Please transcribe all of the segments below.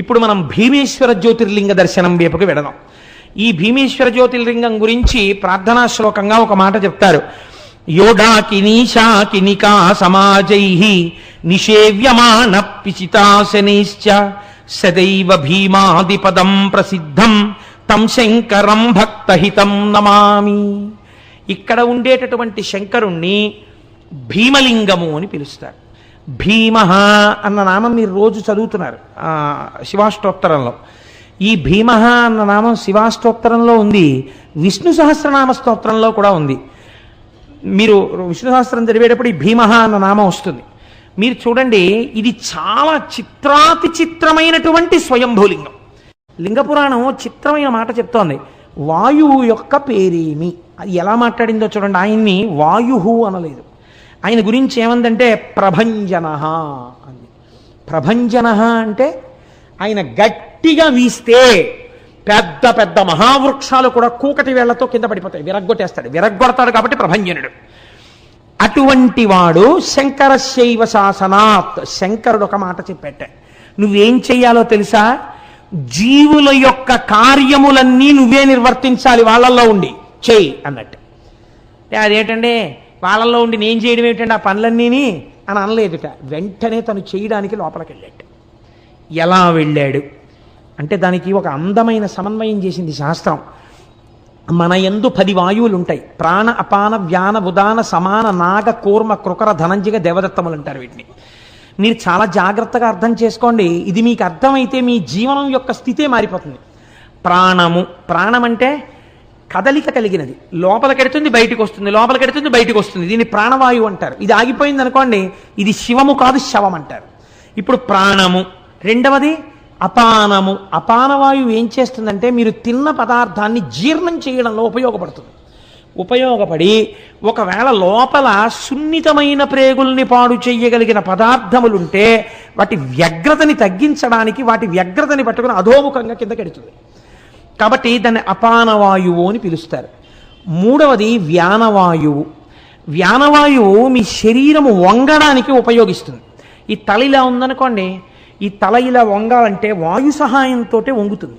ఇప్పుడు మనం భీమేశ్వర జ్యోతిర్లింగ దర్శనం వైపుకి వెడదాం. ఈ భీమేశ్వర జ్యోతిర్లింగం గురించి ప్రార్థనా శ్లోకంగా ఒక మాట చెప్తారు. యోడాకినీశాకినికా సమాజైః నిషేవ్యమాన పిచితాశనైశ్చ సదైవ భీమాదిపదం ప్రసిద్ధం తం శంకరం భక్తహితం నమామి. ఇక్కడ ఉండేటటువంటి శంకరుణ్ణి భీమలింగము అని పిలుస్తారు. భీమ అన్న నామం మీరు రోజు చదువుతున్నారు శివాష్టోత్తరంలో. ఈ భీమ అన్న నామం శివాష్టోత్తరంలో ఉంది, విష్ణు సహస్రనామ స్తోత్రంలో కూడా ఉంది. మీరు విష్ణు సహస్రం చదివేటప్పుడు ఈ భీమ అన్న నామం వస్తుంది. మీరు చూడండి, ఇది చాలా చిత్రాతి చిత్రమైనటువంటి స్వయంభూలింగం. లింగపురాణం చిత్రమైన మాట చెప్తోంది. వాయువు యొక్క పేరేమి, అది ఎలా మాట్లాడిందో చూడండి. ఆయన్ని వాయు అనలేదు, ఆయన గురించి ఏమందంటే ప్రభంజన అంది. ప్రభంజన అంటే ఆయన గట్టిగా వీస్తే పెద్ద పెద్ద మహావృక్షాలు కూడా కూకటి వేళ్లతో కింద పడిపోతాయి, విరగ్గొట్టేస్తాడు. విరగ్గొడతాడు కాబట్టి ప్రభంజనుడు. అటువంటి వాడు శంకరశైవ శాసనాత్. శంకరుడు ఒక మాట చెప్పేట, నువ్వేం చెయ్యాలో తెలుసా? జీవుల యొక్క కార్యములన్నీ నువ్వే నిర్వర్తించాలి, వాళ్ళల్లో ఉండి చెయ్యి అన్నట్టు. అదేంటండి వాళ్ళల్లో ఉండి నేను చేయడం ఏమిటండి ఆ పనులన్నీని అని అనలేదుట. వెంటనే తను చేయడానికి లోపలికి వెళ్ళాడు. ఎలా వెళ్ళాడు అంటే దానికి ఒక అందమైన సమన్వయం చేసింది శాస్త్రం. మన యందు 10 వాయువులు ఉంటాయి. ప్రాణ, అపాన, వ్యాన, ఉదాన, సమాన, నాగ, కూర్మ, కృకర, ధనంజయ, దేవదత్తములు అంటారు వీటిని. మీరు చాలా జాగ్రత్తగా అర్థం చేసుకోండి. ఇది మీకు అర్థమైతే మీ జీవనం యొక్క స్థితే మారిపోతుంది. ప్రాణము, ప్రాణం అంటే కదలిక కలిగినది, లోపలికెడుతుంది బయటికి వస్తుంది, లోపలికెడుతుంది బయటికి వస్తుంది. దీన్ని ప్రాణవాయువు అంటారు. ఇది ఆగిపోయింది అనుకోండి, ఇది శివము కాదు శవం అంటారు. ఇప్పుడు ప్రాణము. రెండవది అపానము. అపానవాయువు ఏం చేస్తుందంటే మీరు తిన్న పదార్థాన్ని జీర్ణం చేయడంలో ఉపయోగపడి ఒకవేళ లోపల సున్నితమైన ప్రేగుల్ని పాడు చేయగలిగిన పదార్థములుంటే వాటి వ్యగ్రతని తగ్గించడానికి వాటి వ్యగ్రతని పట్టుకుని అధోముఖంగా కిందకెడుతుంది. కాబట్టి దాన్ని అపానవాయువు అని పిలుస్తారు. మూడవది వ్యానవాయువు. వ్యానవాయువు మీ శరీరము వంగడానికి ఉపయోగిస్తుంది. ఈ తల ఇలా ఉందనుకోండి, ఈ తల ఇలా వంగాలంటే వాయు సహాయంతో వంగుతుంది.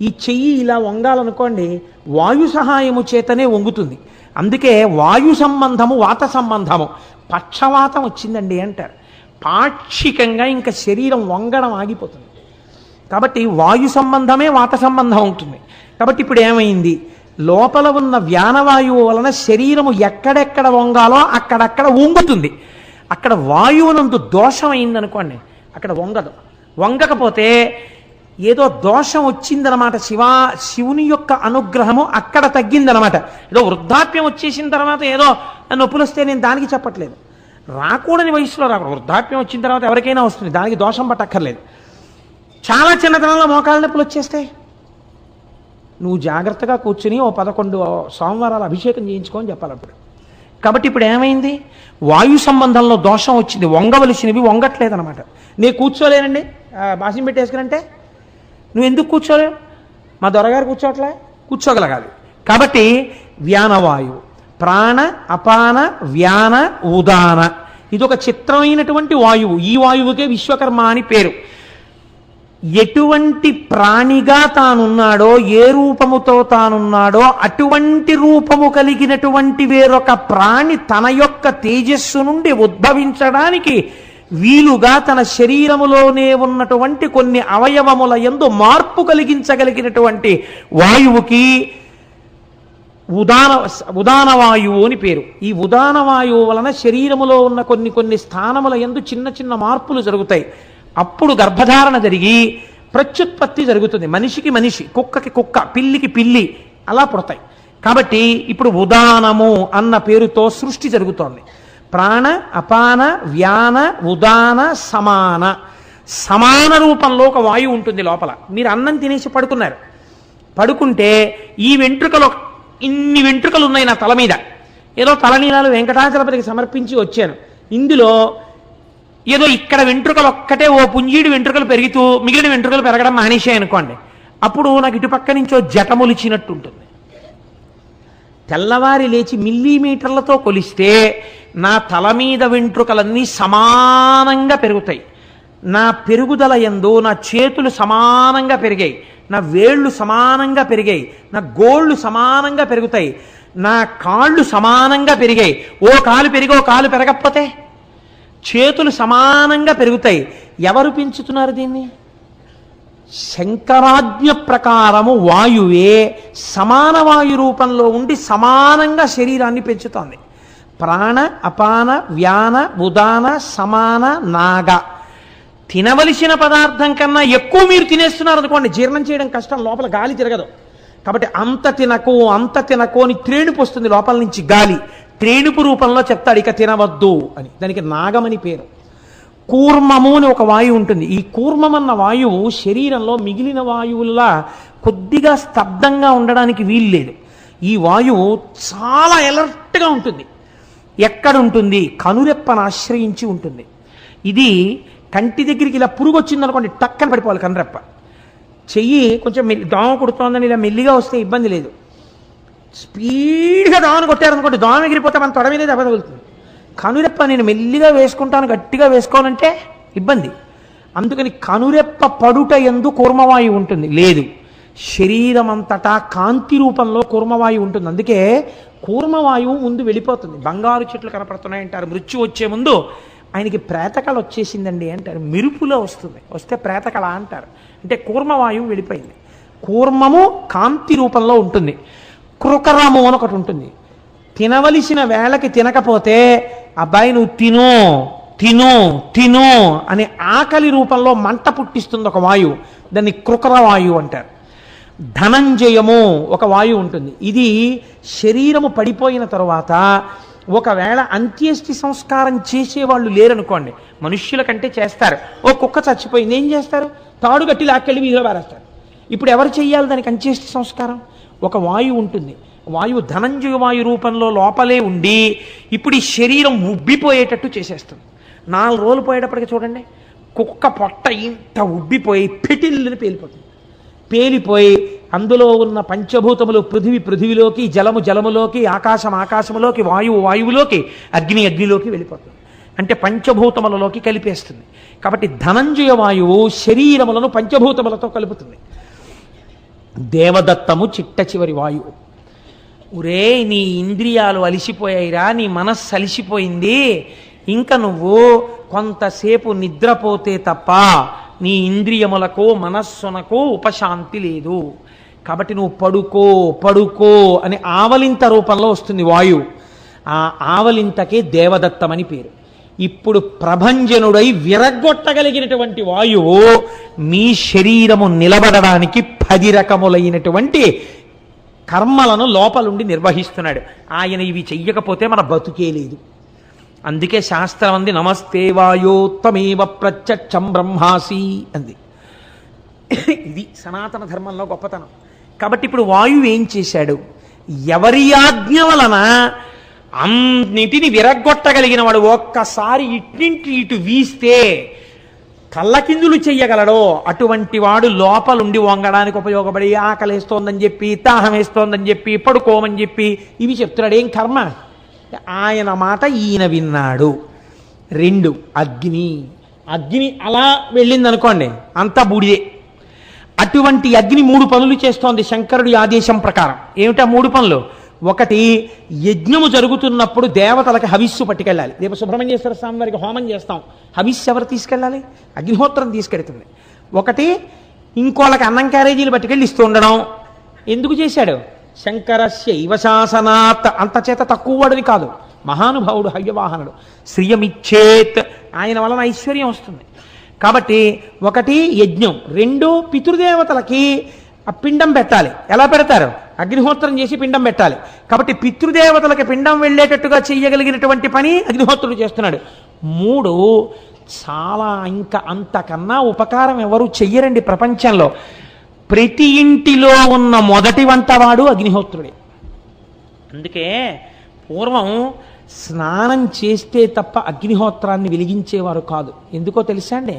ఈ చెయ్యి ఇలా వంగాలనుకోండి, వాయు సహాయము చేతనే వంగుతుంది. అందుకే వాయు సంబంధము వాత సంబంధము. పక్షవాతం వచ్చిందండి అంటారు. పాక్షికంగా ఇంకా శరీరం వంగడం ఆగిపోతుంది. కాబట్టి వాయు సంబంధమే వాత సంబంధం ఉంటుంది. కాబట్టి ఇప్పుడు ఏమైంది, లోపల ఉన్న వ్యానవాయువు వలన శరీరము ఎక్కడెక్కడ వంగాలో అక్కడక్కడ వంగుతుంది. అక్కడ వాయువునందు దోషం అయిందనుకోండి, అక్కడ వంగదు. వంగకపోతే ఏదో దోషం వచ్చిందనమాట. శివుని యొక్క అనుగ్రహము అక్కడ తగ్గిందనమాట. ఏదో వృద్ధాప్యం వచ్చేసిన తర్వాత ఏదో నొప్పులు వస్తే నేను దానికి చెప్పట్లేదు. రాకూడని వయసులో రాకూడదు. వృద్ధాప్యం వచ్చిన తర్వాత ఎవరికైనా వస్తుంది, దానికి దోషం పట్టక్కర్లేదు. చాలా చిన్నతనంలో మోకాళ్ళ నొప్పులు వచ్చేస్తాయి. నువ్వు జాగ్రత్తగా కూర్చుని 11 సోమవారాలు అభిషేకం చేయించుకొని చెప్పాలి అప్పుడు. కాబట్టి ఇప్పుడు ఏమైంది, వాయు సంబంధంలో దోషం వచ్చింది, వంగవలసినవి వంగట్లేదనమాట. నేను కూర్చోలేనండి బాసిం పెట్టేసుకునంటే నువ్వు ఎందుకు కూర్చోలేవు? మా దొరగారు కూర్చోట్లే, కూర్చోగలగాలి. కాబట్టి వ్యానవాయువు, ప్రాణ, అపాన, వ్యాన, ఉదాన, ఇది ఒక చిత్రమైనటువంటి వాయువు. ఈ వాయువుకే విశ్వకర్మ అని పేరు. ఎటువంటి ప్రాణిగా తానున్నాడో, ఏ రూపముతో తానున్నాడో అటువంటి రూపము కలిగినటువంటి వేరొక ప్రాణి తన యొక్క తేజస్సు నుండి ఉద్భవించడానికి వీలుగా తన శరీరములోనే ఉన్నటువంటి కొన్ని అవయవముల యందు మార్పు కలిగించగలిగినటువంటి వాయువుకి ఉదాన వాయువు అని పేరు. ఈ ఉదాన వాయువు వలన శరీరములో ఉన్న కొన్ని స్థానముల యందు చిన్న చిన్న మార్పులు జరుగుతాయి. అప్పుడు గర్భధారణ జరిగి ప్రత్యుత్పత్తి జరుగుతుంది. మనిషికి మనిషి, కుక్కకి కుక్క, పిల్లికి పిల్లి అలా పుడతాయి. కాబట్టి ఇప్పుడు ఉదానము అన్న పేరుతో సృష్టి జరుగుతోంది. ప్రాణ, అపాన, వ్యాన, ఉదాన, సమాన రూపంలో ఒక వాయువు ఉంటుంది లోపల. మీరు అన్నం తినేసి పడుకున్నారు, పడుకుంటే ఈ వెంట్రుకలు, ఇన్ని వెంట్రుకలు ఉన్నాయి నా తల మీద, ఏదో తలనీలాలు వెంకటాచలపతికి సమర్పించి వచ్చాను. ఇందులో ఏదో ఇక్కడ వెంట్రుకలు ఒక్కటే ఓ పుంజీడి వెంట్రుకలు పెరుగుతూ మిగిలిన వెంట్రుకలు పెరగడం మానేశాయి అనుకోండి, అప్పుడు నాకు ఇటుపక్క నుంచో జటములిచ్చినట్టు ఉంటుంది. తెల్లవారి లేచి మిల్లీమీటర్లతో కొలిస్తే నా తల మీద వెంట్రుకలన్నీ సమానంగా పెరుగుతాయి. నా పెరుగుదల యందు నా చేతులు సమానంగా పెరిగాయి, నా వేళ్ళు సమానంగా పెరిగాయి, నా గోళ్ళు సమానంగా పెరుగుతాయి, నా కాళ్ళు సమానంగా పెరిగాయి. ఓ కాలు పెరిగి ఓ కాలు పెరగకపోతే చేతులు సమానంగా పెరుగుతాయి. ఎవరు పెంచుతున్నారు దీన్ని? శంకరాజ్ఞ ప్రకారము వాయువే సమాన వాయు రూపంలో ఉండి సమానంగా శరీరాన్ని పెంచుతోంది. ప్రాణ అపాన వ్యాన ఉదాన సమాన నాగ. తినవలసిన పదార్థం కన్నా ఎక్కువ మీరు తినేస్తున్నారు అనుకోండి, జీర్ణం చేయడం కష్టం, లోపల గాలి తిరగదు. కాబట్టి అంత తినకు అని త్రేణుపు వస్తుంది లోపల నుంచి గాలి. త్రేణుపు రూపంలో చెప్తాడు ఇక తినవద్దు అని. దానికి నాగమని పేరు. కూర్మము అని ఒక వాయువు ఉంటుంది. ఈ కూర్మమన్న వాయువు శరీరంలో మిగిలిన వాయువుల్లా కొద్దిగా స్తబ్దంగా ఉండడానికి వీలు లేదు. ఈ వాయువు చాలా ఎలర్ట్గా ఉంటుంది. ఎక్కడుంటుంది? కనురెప్పను ఆశ్రయించి ఉంటుంది. ఇది కంటి దగ్గరికి ఇలా పురుగు వచ్చిందనుకోండి, టక్కన పడిపోవాలి కనురెప్ప. చెయ్యి కొంచెం దోమ కుడుతోందని ఇలా మెల్లిగా వస్తే ఇబ్బంది లేదు. స్పీడ్గా దోమను కొట్టారనుకోండి, దోమ ఎగిరిపోతే మన తొడ మీదే దెబ్బ తగులుతుంది. కనురెప్ప నేను మెల్లిగా వేసుకుంటాను, గట్టిగా వేసుకోవాలంటే ఇబ్బంది. అందుకని కనురెప్ప పడుట యందు కూర్మవాయువు ఉంటుంది. లేదు, శరీరం అంతటా కాంతి రూపంలో కూర్మవాయువు ఉంటుంది. అందుకే కూర్మవాయువు ముందు వెళ్ళిపోతుంది. బంగారు చెట్లు కనపడుతున్నాయంటారు, మృత్యు వచ్చే ముందు ఆయనకి ప్రేతకళ వచ్చేసిందండి అంటారు. మెరుపులో వస్తుంది, వస్తే ప్రేతకళ అంటారు. అంటే కూర్మవాయువు వెళ్ళిపోయింది. కూర్మము కాంతి రూపంలో ఉంటుంది. కృకరము అని ఒకటి ఉంటుంది. తినవలసిన వేళకి తినకపోతే అబ్బాయి నువ్వు తిను తిను తిను అనే ఆకలి రూపంలో మంట పుట్టిస్తుంది ఒక వాయువు. దాన్ని కృకర వాయువు అంటారు. ధనంజయము ఒక వాయువు ఉంటుంది. ఇది శరీరము పడిపోయిన తరువాత ఒకవేళ అంత్యేష్టి సంస్కారం చేసేవాళ్ళు లేరనుకోండి, మనుష్యుల కంటే చేస్తారు. ఓ కుక్క చచ్చిపోయింది, ఏం చేస్తారు? తాడు గట్టి లాక్కెళ్ళి వీధిలో పారేస్తారు. ఇప్పుడు ఎవరు చెయ్యాలి దానికి అంత్యేష్టి సంస్కారం? ఒక వాయువు ఉంటుంది. వాయువు ధనంజయ వాయు రూపంలో లోపలే ఉండి ఇప్పుడు ఈ శరీరం ఉబ్బిపోయేటట్టు చేసేస్తుంది. 4 రోజులు పోయేటప్పటికి చూడండి, కుక్క పొట్ట ఇంత ఉబ్బిపోయి పెటిల్ని పేలిపోతుంది. పేలిపోయి అందులో ఉన్న పంచభూతములు పృథివిలోకి, జలము జలములోకి, ఆకాశం ఆకాశములోకి, వాయువు వాయువులోకి, అగ్ని అగ్నిలోకి వెళ్ళిపోతుంది. అంటే పంచభూతములలోకి కలిపేస్తుంది. కాబట్టి ధనంజయ వాయువు శరీరములను పంచభూతములతో కలుపుతుంది. దేవదత్తము చిట్ట చివరి వాయువు. ఒరే నీ ఇంద్రియాలు అలిసిపోయాయిరా, నీ మనస్సు అలిసిపోయింది, ఇంకా నువ్వు కొంతసేపు నిద్రపోతే తప్ప నీ ఇంద్రియములకు మనస్సునకు ఉపశాంతి లేదు. కాబట్టి నువ్వు పడుకో పడుకో అని ఆవలింత రూపంలో వస్తుంది వాయువు. ఆ ఆవలింతకే దేవదత్తమని పేరు. ఇప్పుడు ప్రభంజనుడై విరగ్గొట్టగలిగినటువంటి వాయువు మీ శరీరము నిలబడడానికి 10 రకములైనటువంటి కర్మలను లోపలుండి నిర్వహిస్తున్నాడు. ఆయన ఇవి చెయ్యకపోతే మన బతుకే లేదు. అందుకే శాస్త్రం అంది నమస్తే వాయోత్తమేవ ప్రత్యక్షం బ్రహ్మాసి అంది. ఇది సనాతన ధర్మంలో గొప్పతనం. కాబట్టి ఇప్పుడు వాయువు ఏం చేశాడు? ఎవరి ఆజ్ఞ వలన అన్నిటిని విరగ్గొట్టగలిగిన వాడు ఒక్కసారి ఇట్నింటి ఇటు వీస్తే కళ్ళకిందులు చెయ్యగలడో అటువంటి వాడు లోపలుండి వంగడానికి ఉపయోగపడి ఆకలేస్తోందని చెప్పి, దాహం వేస్తోందని చెప్పి, పడుకోమని చెప్పి ఇవి చెప్తున్నాడు. ఏం కర్మ? ఆయన మాట ఈయన విన్నాడు. 2 అగ్ని. అగ్ని అలా వెళ్ళింది అనుకోండి, అంతా బూడిదే. అటువంటి అగ్ని 3 పనులు చేస్తోంది శంకరుడి ఆదేశం ప్రకారం. ఏమిటా 3 పనులు? 1, యజ్ఞము జరుగుతున్నప్పుడు దేవతలకు హవిస్సు పట్టుకెళ్ళాలి. రేపు సుబ్రహ్మణ్యేశ్వర స్వామి వారికి హోమం చేస్తాం, హవిస్సు ఎవరు తీసుకెళ్ళాలి? అగ్నిహోత్రం తీసుకెడుతుంది. 1, ఇంకోళ్ళకి అన్నం క్యారేజీలు పట్టుకెళ్ళి ఇస్తూ ఉండడం. ఎందుకు చేశాడు? శంకరస్య ఇవశాసనాత్. అంత చేత తక్కువ వాడిని కాదు, మహానుభావుడు హయ్యవాహనుడు. శ్రియమిచ్చేత్, ఆయన వలన ఐశ్వర్యం వస్తుంది. కాబట్టి 1 యజ్ఞం, 2 పితృదేవతలకి ఆ పిండం పెట్టాలి. ఎలా పెడతారు? అగ్నిహోత్రం చేసి పిండం పెట్టాలి. కాబట్టి పితృదేవతలకి పిండం వెళ్ళేటట్టుగా చేయగలిగినటువంటి పని అగ్నిహోత్రుడు చేస్తున్నాడు. 3, చాలా ఇంకా అంతకన్నా ఉపకారం ఎవరు చెయ్యరండి ప్రపంచంలో. ప్రతి ఇంటిలో ఉన్న మొదటి వంటవాడు అగ్నిహోత్రుడే. అందుకే పూర్వం స్నానం చేస్తే తప్ప అగ్నిహోత్రాన్ని వెలిగించేవారు కాదు. ఎందుకో తెలుసా అండి?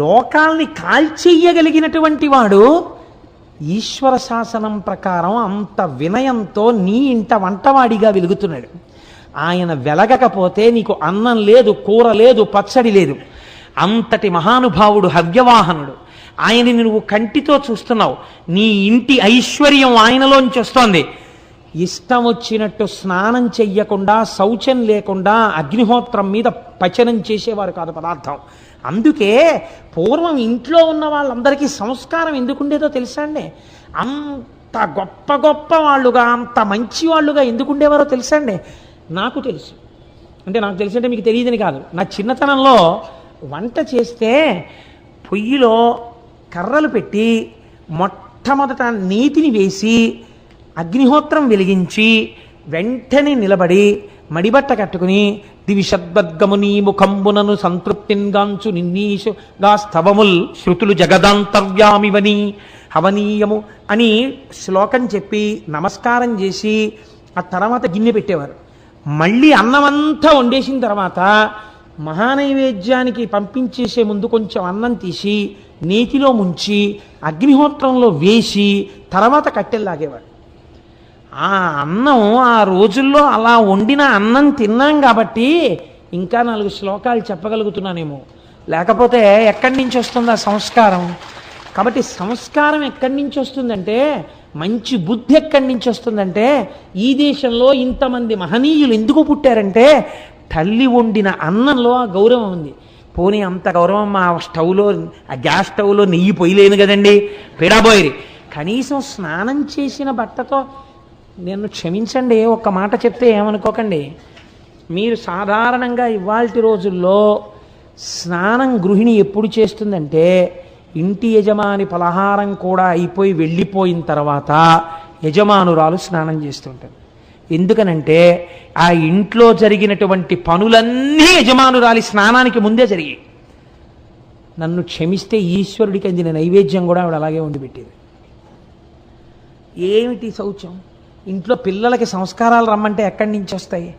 లోకాల్ని కాల్చెయ్యగలిగినటువంటి వాడు ఈశ్వర శాసనం ప్రకారం అంత వినయంతో నీ ఇంట వంటవాడిగా వెలుగుతున్నాడు. ఆయన వెలగకపోతే నీకు అన్నం లేదు, కూర లేదు, పచ్చడి లేదు. అంతటి మహానుభావుడు హవ్యవాహనుడు. ఆయనని నువ్వు కంటితో చూస్తున్నావు, నీ ఇంటి ఐశ్వర్యం ఆయనలోంచి వస్తోంది. ఇష్టం వచ్చినట్టు స్నానం చెయ్యకుండా, శౌచం లేకుండా అగ్నిహోత్రం మీద పచనం చేసేవారు కాదు పదార్థం. అందుకే పూర్వం ఇంట్లో ఉన్న వాళ్ళందరికీ సంస్కారం ఎందుకుండేదో తెలుసా అండి? అంత గొప్ప గొప్ప వాళ్ళుగా, అంత మంచి వాళ్ళుగా ఎందుకుండేవారో తెలుసా అండి? నాకు తెలుసు. అంటే నాకు తెలిసి మీకు తెలియదని కాదు, నా చిన్నతనంలో వంట చేస్తే పొయ్యిలో కర్రలు పెట్టి మొట్టమొదట నీతిని వేసి అగ్నిహోత్రం వెలిగించి వెంటనే నిలబడి మడిబట్ట కట్టుకుని దివిషద్వద్గముని ముఖంబునను సంతృప్తిన్గాంచు నిన్నీషుగా స్తవముల్ శృతులు జగదాంతర్యామివని హవనీయము అని శ్లోకం చెప్పి నమస్కారం చేసి ఆ తర్వాత గిన్నె పెట్టేవారు. మళ్ళీ అన్నమంతా వండేసిన తర్వాత మహానైవేద్యానికి పంపించేసే ముందు కొంచెం అన్నం తీసి నేతిలో ముంచి అగ్నిహోత్రంలో వేసి తర్వాత కట్టెల్లాగేవాడు. ఆ అన్నం ఆ రోజుల్లో అలా వండిన అన్నం తిన్నాం కాబట్టి ఇంకా 4 శ్లోకాలు చెప్పగలుగుతున్నానేమో, లేకపోతే ఎక్కడి నుంచి వస్తుంది ఆ సంస్కారం? కాబట్టి సంస్కారం ఎక్కడి నుంచి వస్తుందంటే, మంచి బుద్ధి ఎక్కడి నుంచి వస్తుందంటే, ఈ దేశంలో ఇంతమంది మహనీయులు ఎందుకు పుట్టారంటే తల్లి వండిన అన్నంలో ఆ గౌరవం ఉంది. పోనీ అంత గౌరవం ఆ స్టవ్లో, ఆ గ్యాస్ స్టవ్లో నెయ్యి పొయ్యలేను కదండి, పేడాబోయిరి. కనీసం స్నానం చేసిన బట్టతో, నేను క్షమించండి ఒక్క మాట చెప్తే ఏమనుకోకండి, మీరు సాధారణంగా ఇవాల్టి రోజుల్లో స్నానం గృహిణి ఎప్పుడు చేస్తుందంటే ఇంటి యజమాని పలహారం కూడా అయిపోయి వెళ్ళిపోయిన తర్వాత యజమానురాలు స్నానం చేస్తుంటారు. ఎందుకనంటే ఆ ఇంట్లో జరిగినటువంటి పనులన్నీ యజమానురాలి స్నానానికి ముందే జరిగాయి. నన్ను క్షమిస్తే ఈశ్వరుడికి అందిన నైవేద్యం కూడా ఆవిడ అలాగే వండి పెట్టేది. ఏమిటి శౌచం? ఇంట్లో పిల్లలకి సంస్కారాలు రమ్మంటే ఎక్కడి నుంచి వస్తాయి?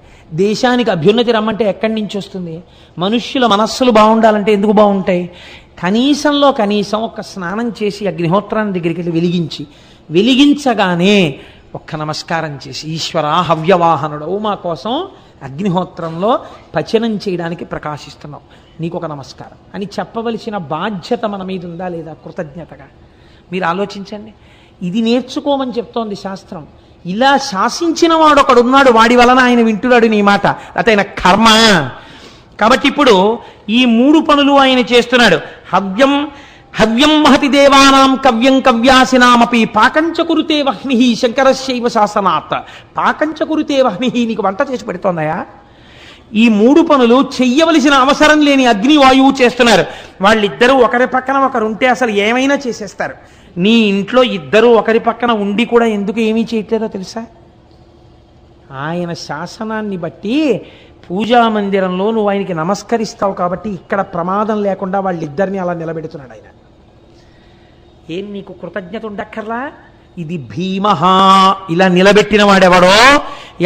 దేశానికి అభ్యున్నతి రమ్మంటే ఎక్కడి నుంచి వస్తుంది? మనుష్యుల మనస్సులు బాగుండాలంటే ఎందుకు బాగుంటాయి? కనీసంలో కనీసం ఒక్క స్నానం చేసి అగ్నిహోత్రాన్ని దగ్గరికి వెళ్ళి వెలిగించగానే ఒక్క నమస్కారం చేసి, ఈశ్వర హవ్యవాహనుడవు మా కోసం అగ్నిహోత్రంలో పచనం చేయడానికి ప్రకాశిస్తున్నావు, నీకు ఒక నమస్కారం అని చెప్పవలసిన బాధ్యత మన మీద ఉందా లేదా? కృతజ్ఞతగా మీరు ఆలోచించండి. ఇది నేర్చుకోమని చెప్తోంది శాస్త్రం. ఇలా శాసించిన వాడు ఒకడున్నాడు, వాడి వలన ఆయన వింటున్నాడు నీ మాట, అతైన కర్మ. కాబట్టి ఇప్పుడు ఈ 3 పనులు ఆయన చేస్తున్నాడు. హవ్యం మహతి దేవానాం కవ్యం కవ్యాసినామపి పాకంచ కురుతే వహ్ని శంకరశైవ శాసనాత్. పాకంచ కురుతే వహ్ని, నీకు వంట చేసి పెడుతోందయా? ఈ 3 పనులు చెయ్యవలసిన అవసరం లేని అగ్నివాయువు చేస్తున్నారు. వాళ్ళిద్దరూ ఒకరి పక్కన ఒకరు ఉంటే అసలు ఏమైనా చేసేస్తారు. నీ ఇంట్లో ఇద్దరు ఒకరి పక్కన ఉండి కూడా ఎందుకు ఏమీ చేయట్లేదో తెలుసా? ఆయన శాసనాన్ని బట్టి పూజా మందిరంలో నువ్వు ఆయనకి నమస్కరిస్తావు కాబట్టి ఇక్కడ ప్రమాదం లేకుండా వాళ్ళిద్దరిని అలా నిలబెడుతున్నాడు ఆయన. ఏం నీకు కృతజ్ఞత ఉండక్కర్లా? ఇది భీమహ. ఇలా నిలబెట్టిన వాడెవడో,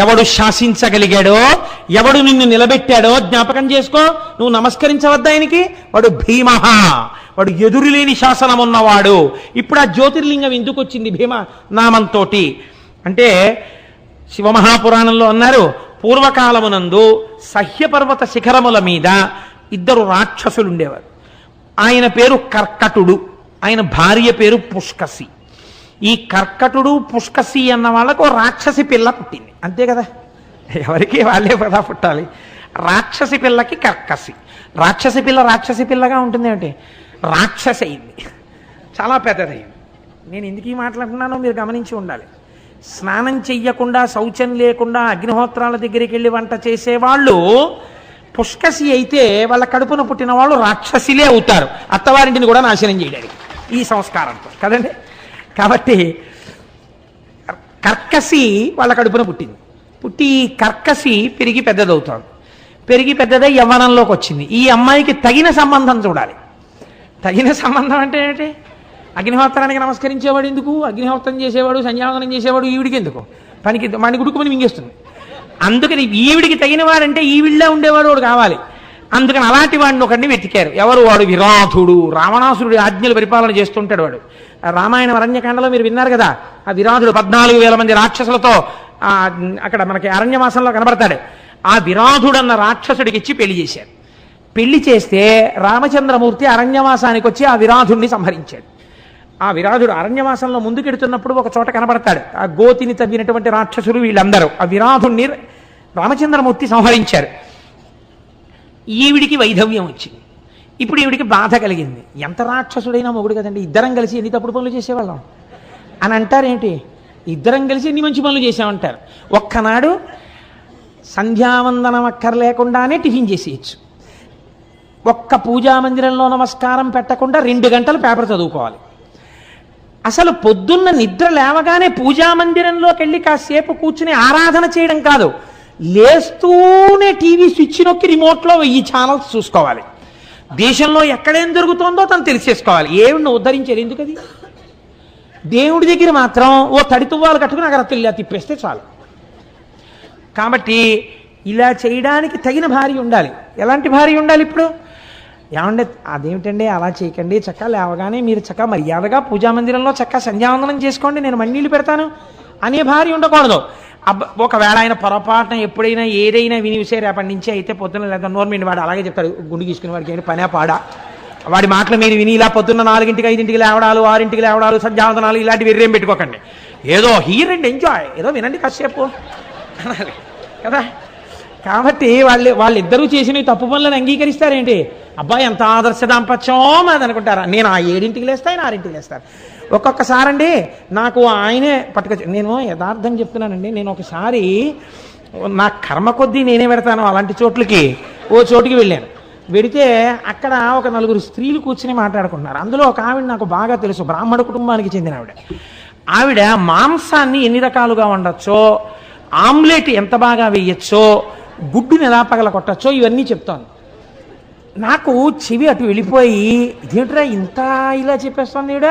ఎవడు శాసించగలిగాడో, ఎవడు నిన్ను నిలబెట్టాడో జ్ఞాపకం చేసుకో. నువ్వు నమస్కరించవద్దా ఆయనకి? వాడు భీమహ, వాడు ఎదురులేని శాసనం ఉన్నవాడు. ఇప్పుడు ఆ జ్యోతిర్లింగం ఎందుకు వచ్చింది భీమ నామంతో అంటే, శివమహాపురాణంలో అన్నారు, పూర్వకాలమునందు సహ్యపర్వత శిఖరముల మీద 2 రాక్షసులు ఉండేవారు. ఆయన పేరు కర్కటుడు, ఆయన భార్య పేరు పుష్కసి. ఈ కర్కటుడు పుష్కసి అన్న వాళ్ళకు రాక్షసి పిల్ల పుట్టింది, అంతే కదా? ఎవరికి వాళ్ళే కదా పుట్టాలి. రాక్షసి పిల్లకి కర్కసి. రాక్షసి పిల్లగా ఉంటుంది అంటే రాక్షసి అయింది, చాలా పెద్దదయింది. నేను ఎందుకు ఈ మాట్లాడుతున్నానో మీరు గమనించి ఉండాలి. స్నానం చెయ్యకుండా, శౌచం లేకుండా అగ్నిహోత్రాల దగ్గరికి వెళ్ళి వంట చేసేవాళ్ళు పుష్కసి అయితే వాళ్ళ కడుపున పుట్టిన వాళ్ళు రాక్షసిలే అవుతారు, అత్తవారింటిని కూడా నాశనం చేయడానికి ఈ సంస్కారంతో కదండి. కాబట్టి కర్కసి వాళ్ళ కడుపున పుట్టి కర్కసి పెరిగి పెద్దదవుతాడు. పెరిగి పెద్దదై యవ్వనంలోకి వచ్చింది. ఈ అమ్మాయికి తగిన సంబంధం చూడాలి. తగిన సంబంధం అంటే ఏంటి? అగ్నిహోత్రానికి నమస్కరించేవాడు ఎందుకు? అగ్నిహోత్రం చేసేవాడు, సంధ్యావందనం చేసేవాడు ఈవిడికి ఎందుకు? పనికి మణి గుడుకుమని మింగేస్తుంది. అందుకని ఈవిడికి తగిన వాడంటే ఈవిళ్ళ ఉండేవాడు వాడు కావాలి. అందుకని అలాంటి వాడిని ఒకడిని వెతికారు. ఎవరు? వాడు విరాధుడు. రావణాసురుడి ఆజ్ఞలు పరిపాలన చేస్తుంటాడు వాడు. రామాయణ అరణ్యకాండలో మీరు విన్నారు కదా, ఆ విరాధుడు 14,000 మంది రాక్షసులతో అక్కడ మనకి అరణ్యవాసంలో కనబడతాడు. ఆ విరాధుడన్న రాక్షసుడికి ఇచ్చి పెళ్లి చేశారు. పెళ్లి చేస్తే రామచంద్రమూర్తి అరణ్యవాసానికి వచ్చి ఆ విరాధుణ్ణి సంహరించాడు. ఆ విరాధుడు అరణ్యవాసంలో ముందుకెడుతున్నప్పుడు ఒక చోట కనబడతాడు. ఆ గోతిని తవ్వినటువంటి రాక్షసులు వీళ్ళందరూ ఆ విరాధుణ్ణి రామచంద్రమూర్తి సంహరించారు. ఈవిడికి వైధవ్యం వచ్చింది. ఇప్పుడు ఈవిడికి బాధ కలిగింది. ఎంత రాక్షసుడైనా మొగుడు కదండి, ఇద్దరం కలిసి ఎన్ని తప్పుడు పనులు చేసేవాళ్ళం అని అంటారేంటి? ఇద్దరం కలిసి ఎన్ని మంచి పనులు చేసామంటారు. ఒక్కనాడు సంధ్యావందనం అక్కర్లేకుండానే టిఫిన్ చేసేయచ్చు. ఒక్క పూజా మందిరంలో నమస్కారం పెట్టకుండా 2 గంటలు పేపర్ చదువుకోవాలి. అసలు పొద్దున్న నిద్ర లేవగానే పూజా మందిరంలోకి వెళ్ళి కాసేపు కూర్చుని ఆరాధన చేయడం కాదు, లేస్తూనే టీవీ స్విచ్ నొక్కి రిమోట్లో 1000 ఛానల్స్ చూసుకోవాలి. దేశంలో ఎక్కడేం జరుగుతుందో తను తెలిసేసుకోవాలి. ఏమిడిని ఉద్ధరించారు ఎందుకది? దేవుడి దగ్గర మాత్రం ఓ తడితువ్వాలు కట్టుకుని అక్కడ తిప్పేస్తే చాలు. కాబట్టి ఇలా చేయడానికి తగిన భార్య ఉండాలి. ఎలాంటి భార్య ఉండాలి? ఇప్పుడు ఏమంటే అదేమిటండి అలా చేయకండి, చక్కగా లేవగానే మీరు చక్కగా మర్యాదగా పూజా మందిరంలో చక్కగా సంధ్యావందనం చేసుకోండి, నేను మన్నీళ్ళు పెడతాను అనే భార్య ఉండకూడదు. ఒకవేళ ఆయన పొరపాటున ఎప్పుడైనా ఏదైనా వినివిసే రేపటి నుంచి అయితే పొద్దున్న లేదా నోర్మిండి వాడు అలాగే చెప్తాడు, గుండు గీసుకుని వాడికి ఏంటి పనే పాడా, వాడి మాటలు మీరు విని ఇలా పొద్దున్న 4ంటికి 5ంటికి లేవడాలు 6ంటికి లేవడాలు సంధ్యావందనాలు ఇలాంటివి వెర్రేం పెట్టుకోకండి. ఏదో హీర్ అండ్ ఎంజాయ్, ఏదో వినండి కాసేపు అనాలి కదా. కాబట్టి వాళ్ళిద్దరూ చేసిన తప్పు పనులను అంగీకరిస్తారేంటి? అబ్బాయి ఎంత ఆదర్శ దాంపత్యం అది అనుకుంటారా? నేను ఆ 7ంటికి లేస్తా, ఆయన 6ంటికి లేస్తారు. ఒక్కొక్కసారి అండి నాకు ఆయనే పట్టుకొచ్చి, నేను యథార్థం చెప్తున్నానండి, నేను ఒకసారి నా కర్మ కొద్దీ నేనే పెడతాను అలాంటి చోట్లకి. ఓ చోటుకి వెళ్ళాను. వెడితే అక్కడ ఒక 4 స్త్రీలు కూర్చుని మాట్లాడుకుంటున్నారు. అందులో ఒక ఆవిడ నాకు బాగా తెలుసు, బ్రాహ్మణ కుటుంబానికి చెందిన ఆవిడ. ఆవిడ మాంసాన్ని ఎన్ని రకాలుగా వండొచ్చో, ఆమ్లెట్ ఎంత బాగా వేయచ్చో, గుడ్డుని ఎలా పగల కొట్టచ్చో ఇవన్నీ చెప్తోంది. నాకు చెవి అటు వెళ్ళిపోయి ఇదేంట్రా ఇంత ఇలా చెప్పేస్తుంది ఈవిడ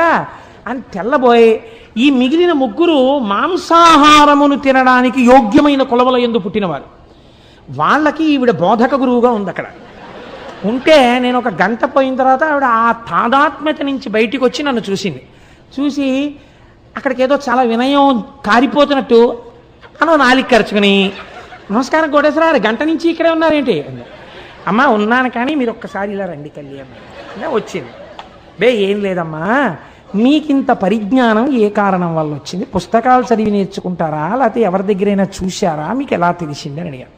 అని తెల్లబోయి, ఈ మిగిలిన 3 మాంసాహారమును తినడానికి యోగ్యమైన కులముల యందు పుట్టినవారు. వాళ్ళకి ఈవిడ బోధక గురువుగా ఉంది. అక్కడ ఉంటే నేను ఒక గంట పోయిన తర్వాత ఆవిడ ఆ తాదాత్మ్యత నుంచి బయటికి వచ్చి నన్ను చూసింది. చూసి అక్కడికి ఏదో చాలా వినయం కారిపోతున్నట్టు నాలిక ఖర్చుకుని, నమస్కారం కోటేశ్వర, గంట నుంచి ఇక్కడే ఉన్నారేంటి? అమ్మ ఉన్నాను, కానీ మీరు ఒక్కసారి ఇలా రండి తల్లి అమ్మ. వచ్చింది. ఏం లేదమ్మా, మీకింత పరిజ్ఞానం ఏ కారణం వల్ల వచ్చింది? పుస్తకాలు చదివి నేర్చుకుంటారా, లేకపోతే ఎవరి దగ్గరైనా చూశారా, మీకు ఎలా తెలిసింది అని అడిగారు.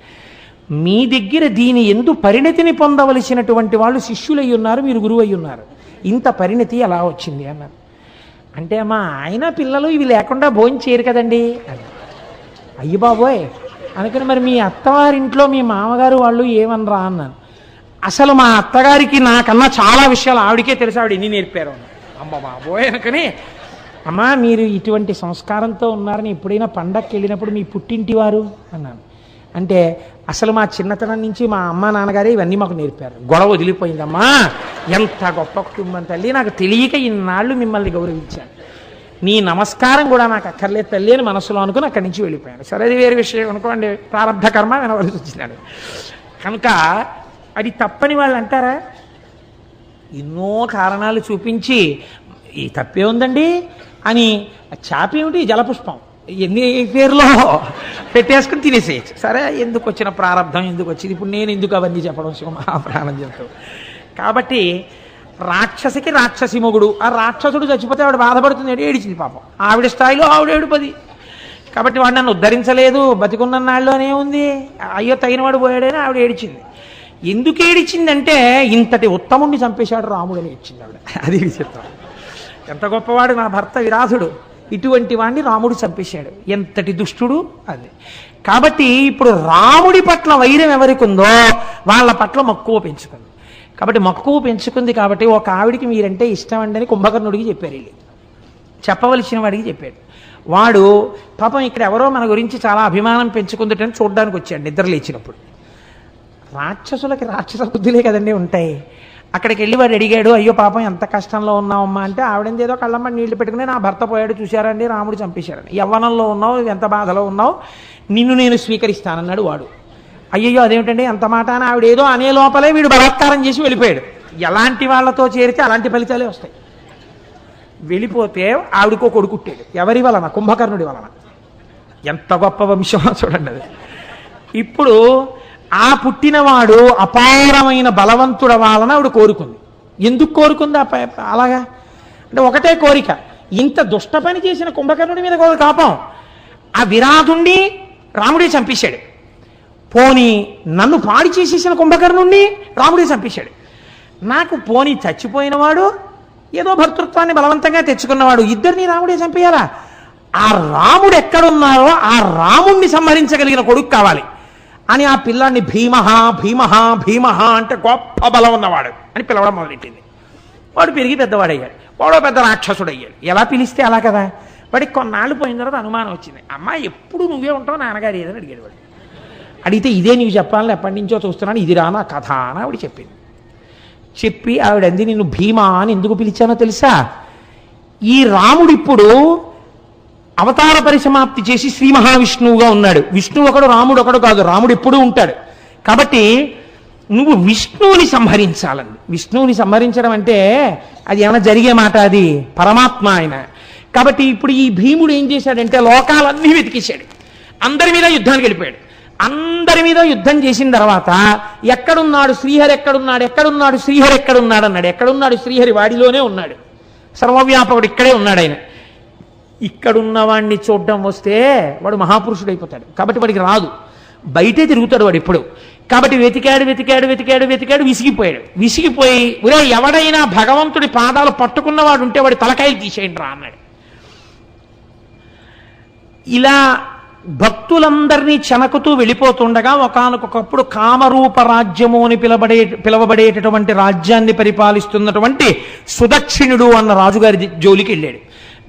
మీ దగ్గర దీని ఎందు పరిణతిని పొందవలసినటువంటి వాళ్ళు శిష్యులై ఉన్నారు, మీరు గురువు అయి ఉన్నారు, ఇంత పరిణతి ఎలా వచ్చింది అన్నారు. అంటే అమ్మా ఆయన పిల్లలు ఇవి లేకుండా భోజనం చేయరు కదండి అని. అయ్యి బాబోయ్ అనుకుని, మరి మీ అత్తవారింట్లో మీ మామగారు వాళ్ళు ఏమనరా అన్నాను. అసలు మా అత్తగారికి నాకన్నా చాలా విషయాలు ఆవిడకే తెలుసు, ఆవిడ ఎన్ని నేర్పారు. అమ్మ బాబోయ్ అనుకుని, అమ్మా మీరు ఇటువంటి సంస్కారంతో ఉన్నారని ఎప్పుడైనా పండగకి వెళ్ళినప్పుడు మీ పుట్టింటి వారు అన్నాను. అంటే అసలు మా చిన్నతనం నుంచి మా అమ్మ నాన్నగారే ఇవన్నీ మాకు నేర్పారు. గొడవ వదిలిపోయిందమ్మా, ఎంత గొప్ప కుటుంబం తల్లి, నాకు తెలియక ఇన్నాళ్ళు మిమ్మల్ని గౌరవించాను, నీ నమస్కారం కూడా నాకు అక్కర్లేదు తల్లి అని మనసులో అనుకుని అక్కడి నుంచి వెళ్ళిపోయాను. సరే అది వేరే విషయం అనుకోండి, ప్రారంభ కర్మ వినవలసి వచ్చినాడు కనుక అది తప్పని వాళ్ళు అంటారా? ఎన్నో కారణాలు చూపించి ఈ తప్పే ఉందండి అని, చాపేమిటి జలపుష్పం ఎన్ని పేర్లో పెట్టేసుకుని తినేసేయచ్చు. సరే ఎందుకు వచ్చిన ప్రారంభం ఎందుకు వచ్చింది, ఇప్పుడు నేను ఎందుకు అవన్నీ చెప్పడం శివమహాప్రాణం చెప్తావు. కాబట్టి రాక్షసికి రాక్షసి మొగుడు, ఆ రాక్షసుడు చచ్చిపోతే ఆవిడ బాధపడుతుంది, ఏడిచింది పాపం, ఆవిడ స్థాయిలో ఆవిడ ఏడుపది. కాబట్టి వాడు నన్ను ఉద్ధరించలేదు, బతికున్న నాళ్ళలోనే ఉంది, అయ్యో తగినవాడు పోయాడని ఆవిడ ఏడిచింది. ఎందుకు ఏడిచిందంటే ఇంతటి ఉత్తముణ్ణి చంపేశాడు రాముడని ఇచ్చింది ఆవిడ. అది విచిత్రం. ఎంత గొప్పవాడు నా భర్త విరాధుడు, ఇటువంటి వాడిని రాముడు చంపేశాడు, ఎంతటి దుష్టుడు అది. కాబట్టి ఇప్పుడు రాముడి పట్ల వైరం ఎవరికి ఉందో వాళ్ళ పట్ల మక్కువ పెంచుకుంది. కాబట్టి మక్కువ పెంచుకుంది కాబట్టి ఒక ఆవిడికి మీరంటే ఇష్టం అండి అని కుంభకర్ణుడికి చెప్పారు. వీళ్ళు చెప్పవలసిన వాడికి చెప్పాడు. వాడు పాపం ఇక్కడ ఎవరో మన గురించి చాలా అభిమానం పెంచుకుందటని చూడడానికి వచ్చాడు నిద్ర లేచినప్పుడు. రాక్షసులకి రాక్షస బుద్ధులే కదండి ఉంటాయి. అక్కడికి వెళ్ళి వాడు అడిగాడు, అయ్యో పాపం ఎంత కష్టంలో ఉన్నావమ్మా అంటే, ఆవిడేదో ఏదో కళ్ళమ్మ నీళ్లు పెట్టుకుని, నా భర్త పోయాడు చూశారండి, రాముడు చంపేశారని, యవ్వనంలో ఉన్నావు, ఎంత బాధలో ఉన్నావు, నిన్ను నేను స్వీకరిస్తానన్నాడు వాడు. అయ్యయ్యో అదేమిటండి అంత మాట అని ఆవిడ ఏదో అనే లోపలే వీడు బలాత్కారం చేసి వెళ్ళిపోయాడు. ఎలాంటి వాళ్ళతో చేరితే అలాంటి ఫలితాలే వస్తాయి. వెళ్ళిపోతే ఆవిడకో కొడుకుట్టాడు. ఎవరి వలన? కుంభకర్ణుడి వలన. ఎంత గొప్ప వంశం చూడండి అది. ఇప్పుడు ఆ పుట్టినవాడు అపారమైన బలవంతుడ వాళ్ళని ఆవిడ కోరుకుంది. ఎందుకు కోరుకుంది అలాగా అంటే ఒకటే కోరిక, ఇంత దుష్ట పని చేసిన కుంభకర్ణుడి మీద కోపం. ఆ విరాధుణ్ణి రాముడే చంపేశాడు, పోని నన్ను పాడి చేసేసిన కుంభకర్ణుణ్ణి రాముడే చంపేశాడు. నాకు పోని చచ్చిపోయినవాడు ఏదో భర్తృత్వాన్ని బలవంతంగా తెచ్చుకున్నవాడు, ఇద్దరిని రాముడే చంపేయాలా? ఆ రాముడు ఎక్కడున్నారో ఆ రాముణ్ణి సంహరించగలిగిన కొడుకు కావాలి అని ఆ పిల్లాన్ని భీమహ భీమహ భీమహ అంటే గొప్ప బలం ఉన్నవాడు అని పిలవడం మొదలెట్టింది. వాడు పెరిగి పెద్దవాడయ్యాడు, వాడో పెద్ద రాక్షసుడు అయ్యాడు. ఎలా పిలిస్తే అలా కదా. వాడికి కొన్నాళ్ళు పోయిన తర్వాత అనుమానం వచ్చింది, అమ్మ ఎప్పుడు నువ్వే ఉంటావు నాన్నగారు ఏదని అడిగాడు. వాడు అడిగితే ఇదే నీవు చెప్పాలని ఎప్పటి నుంచో చూస్తున్నాను, ఇది రా నా కథ అని ఆవిడ చెప్పింది. చెప్పి ఆవిడంది, నిన్ను భీమా అని ఎందుకు పిలిచానో తెలుసా? ఈ రాముడు ఇప్పుడు అవతార పరిసమాప్తి చేసి శ్రీ మహావిష్ణువుగా ఉన్నాడు. విష్ణువు ఒకడు రాముడు ఒకడు కాదు, రాముడు ఎప్పుడూ ఉంటాడు. కాబట్టి నువ్వు విష్ణువుని సంహరించాలండి. విష్ణువుని సంహరించడం అంటే అది ఏమైనా జరిగే మాట, అది పరమాత్మ ఆయన. కాబట్టి ఇప్పుడు ఈ భీముడు ఏం చేశాడంటే లోకాలన్నీ వెతికేశాడు, అందరి మీద యుద్ధానికి వెళ్ళిపోయాడు. అందరి మీద యుద్ధం చేసిన తర్వాత ఎక్కడున్నాడు శ్రీహరి, ఎక్కడున్నాడు ఎక్కడున్నాడు శ్రీహరి ఎక్కడున్నాడు అన్నాడు. ఎక్కడున్నాడు శ్రీహరి? వాడిలోనే ఉన్నాడు, సర్వవ్యాపకుడు ఇక్కడే ఉన్నాడు ఆయన. ఇక్కడున్నవాడిని చూడడం వస్తే వాడు మహాపురుషుడు అయిపోతాడు. కాబట్టి వాడికి రాదు, బయటే తిరుగుతాడు వాడు ఇప్పుడు. కాబట్టి వెతికాడు వెతికాడు వెతికాడు వెతికాడు, విసిగిపోయాడు. విసిగిపోయి ఒరే ఎవడైనా భగవంతుడి పాదాలు పట్టుకున్నవాడు ఉంటే వాడి తలకాయలు తీసేయండి రా అన్నాడు. ఇలా భక్తులందరినీ చెనకుతూ వెళ్ళిపోతుండగా ఒకానొకప్పుడు కామరూప రాజ్యము అని పిలవబడేటటువంటి రాజ్యాన్ని పరిపాలిస్తున్నటువంటి సుదక్షిణుడు అన్న రాజుగారి జోలికి వెళ్ళాడు.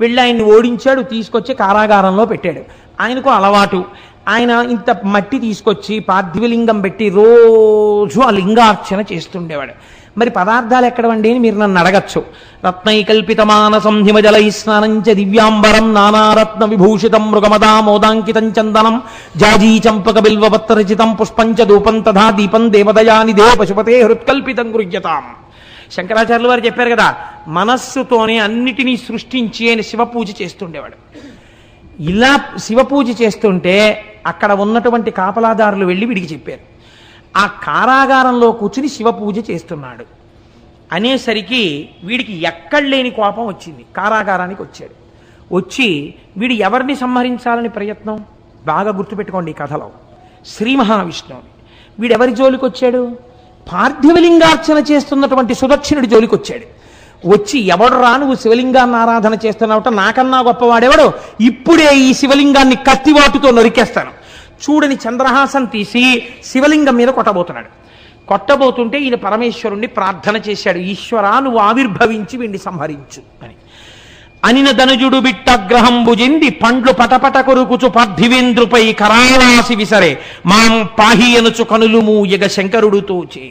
వెళ్ళి ఆయన్ని ఓడించాడు, తీసుకొచ్చి కారాగారంలో పెట్టాడు. ఆయనకు అలవాటు, ఆయన ఇంత మట్టి తీసుకొచ్చి పార్థివలింగం పెట్టి రోజు ఆ లింగార్చన చేస్తుండేవాడు. మరి పదార్థాలు ఎక్కడవండి అని మీరు నన్ను అడగచ్చు. రత్నైకల్పితమానసం హిమజలై స్నానంచ దివ్యాంబరం నానారత్న విభూషితం మృగమదా మోదాంకితం చందనం జాజీ చంపక బిల్వపత్రచితం పుష్పంచ ధూపం తథా దీపం దేవదయాని దేవ పశుపతే హృత్కల్పితం గృహ్యతాం. శంకరాచార్యులు వారు చెప్పారు కదా, మనస్సుతోనే అన్నిటినీ సృష్టించి ఆయన శివపూజ చేస్తుండేవాడు. ఇలా శివపూజ చేస్తుంటే అక్కడ ఉన్నటువంటి కాపలాదారులు వెళ్ళి వీడికి చెప్పారు, ఆ కారాగారంలో కూర్చుని శివపూజ చేస్తున్నాడు అనేసరికి వీడికి ఎక్కడ లేని కోపం వచ్చింది. కారాగారానికి వచ్చాడు. వచ్చి వీడు ఎవరిని సంహరించాలని ప్రయత్నం, బాగా గుర్తుపెట్టుకోండి ఈ కథలో, శ్రీ మహావిష్ణువుని. వీడెవరి జోలికి వచ్చాడు? పార్థివలింగార్చన చేస్తున్నటువంటి సుదక్షిణుడి జోలికి వచ్చాడు. వచ్చి ఎవడురా నువ్వు శివలింగాన్ని ఆరాధన చేస్తున్నావుట, నాకన్నా గొప్పవాడెవడు, ఇప్పుడే ఈ శివలింగాన్ని కత్తివాటుతో నరికేస్తాను చూడని చంద్రహాసం తీసి శివలింగం మీద కొట్టబోతున్నాడు. కొట్టబోతుంటే ఈయన పరమేశ్వరుణ్ణి ప్రార్థన చేశాడు, ఈశ్వరా నువ్వు ఆవిర్భవించి వీడిని సంహరించు అని. అనిన ధనుజుడు బిట్టగ్రహంబు చెంది పండ్లు పటపట కొరుకుచు పార్థివేంద్రుపై కరాళాసి విసరే మాం పాహి అనుచు కనులు మూయగ శంకరుడు తోచే.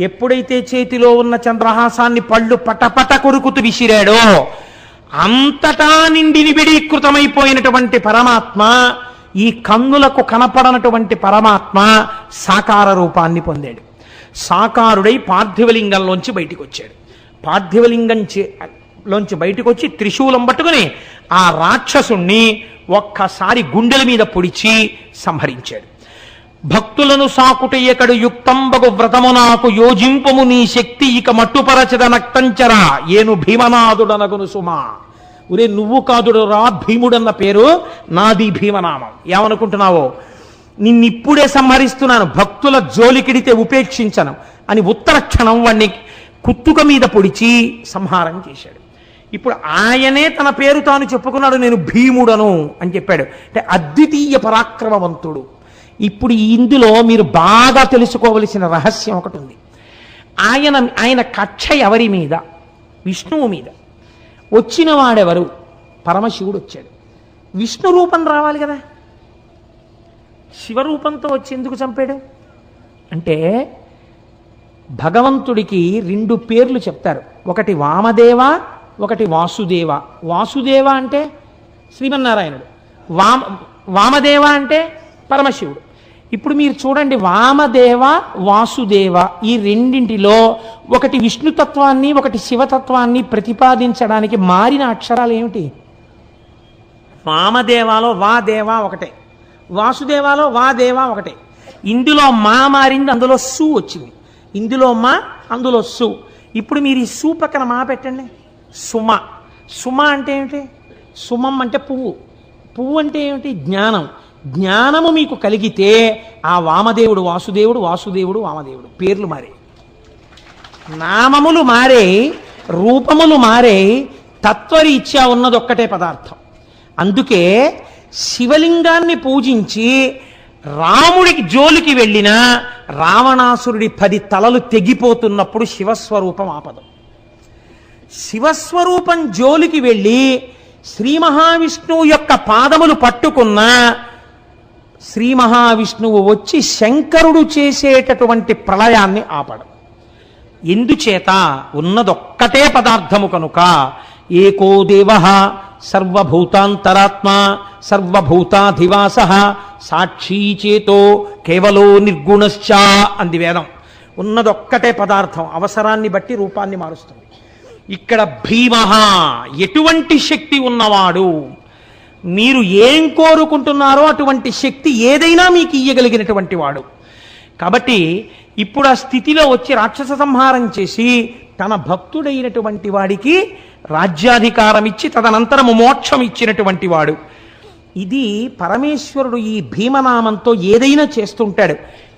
ఎప్పుడైతే చేతిలో ఉన్న చంద్రహాసాన్ని పళ్ళు పటపట కొరుకుతూ విసిరాడో అంతటా నిండి నిబిడీకృతమైపోయినటువంటి పరమాత్మ, ఈ కన్నులకు కనపడనటువంటి పరమాత్మ సాకార రూపాన్ని పొందాడు. సాకారుడై పార్థివలింగంలోంచి బయటికి వచ్చాడు. పార్థివలింగంలోంచి బయటికి వచ్చి త్రిశూలం పట్టుకుని ఆ రాక్షసుణ్ణి ఒక్కసారి గుండెల మీద పొడిచి సంహరించాడు. భక్తులను సాకుటయ్యకడు యుక్తంబగు వ్రతము నాకు యోజింపము నీ శక్తి ఇక మట్టుపరచద నక్తంచరా ఏను భీమనాథుడనగును సుమా. ఒరే నువ్వు కాదుడు రా భీముడన్న పేరు, నాది భీమనామం. ఏమనుకుంటున్నావో, నిన్నిప్పుడే సంహరిస్తున్నాను, భక్తుల జోలికిడితే ఉపేక్షించను అని ఉత్తర క్షణం వాణ్ణి కుత్తుక మీద పొడిచి సంహారం చేశాడు. ఇప్పుడు ఆయనే తన పేరు తాను చెప్పుకున్నాడు, నేను భీముడను అని చెప్పాడు. అంటే అద్వితీయ పరాక్రమవంతుడు. ఇప్పుడు ఇందులో మీరు బాగా తెలుసుకోవలసిన రహస్యం ఒకటి ఉంది. ఆయన కక్ష ఎవరి మీద? విష్ణువు మీద. వచ్చిన వాడెవరు? పరమశివుడు వచ్చాడు. విష్ణు రూపం రావాలి కదా, శివరూపంతో వచ్చి ఎందుకు చంపాడు అంటే భగవంతుడికి రెండు పేర్లు చెప్తారు, ఒకటి వామదేవ, ఒకటి వాసుదేవ. వాసుదేవ అంటే శ్రీమన్నారాయణుడు, వామదేవ అంటే పరమశివుడు. ఇప్పుడు మీరు చూడండి, వామదేవ వాసుదేవ ఈ రెండింటిలో ఒకటి విష్ణుతత్వాన్ని ఒకటి శివతత్వాన్ని ప్రతిపాదించడానికి మారిన అక్షరాలు ఏమిటి? వామదేవాలో వా దేవ ఒకటే, వాసుదేవాలో వా దేవ ఒకటే. ఇందులో మా మారింది, అందులో సు వచ్చింది. ఇందులో మా, అందులో సు. ఇప్పుడు మీరు ఈ సు పక్కన మా పెట్టండి. సుమ. సుమ అంటే ఏమిటి? సుమం అంటే పువ్వు. పువ్వు అంటే ఏమిటి? జ్ఞానం. జ్ఞానము మీకు కలిగితే ఆ వామదేవుడు వాసుదేవుడు, వాసుదేవుడు వామదేవుడు. పేర్లు మారే, నామములు మారే, రూపములు మారే, తత్వరీత్యా ఉన్నది ఒక్కటే పదార్థం. అందుకే శివలింగాన్ని పూజించి రాముడికి జోలికి వెళ్ళిన రావణాసురుడి 10 తలలు తెగిపోతున్నప్పుడు శివస్వరూపం ఆపదం. శివస్వరూపం జోలికి వెళ్ళి శ్రీ మహావిష్ణువు యొక్క పాదములు పట్టుకున్న శ్రీ మహావిష్ణువు వచ్చి శంకరుడు చేసేటటువంటి ప్రళయాన్ని ఆపడం. ఎందుచేత? ఉన్నదొక్కటే పదార్థము కనుక. ఏకో దేవ సర్వభూతాంతరాత్మ సర్వభూతాధివాస సాక్షీ చేతో కేవలో నిర్గుణశ్చ అంది వేదం. ఉన్నదొక్కటే పదార్థం, అవసరాన్ని బట్టి రూపాన్ని మారుస్తుంది. ఇక్కడ భీమ ఎటువంటి శక్తి ఉన్నవాడు, మీరు ఏం కోరుకుంటున్నారో అటువంటి శక్తి ఏదైనా మీకు ఇయ్యగలిగినటువంటి వాడు. కాబట్టి ఇప్పుడు ఆ స్థితిలో వచ్చి రాక్షస సంహారం చేసి తన భక్తుడైనటువంటి వాడికి రాజ్యాధికారం ఇచ్చి తదనంతరము మోక్షం ఇచ్చినటువంటి వాడు. ఇది పరమేశ్వరుడు ఈ భీమనామంతో ఏదైనా చేస్తుంటాడు.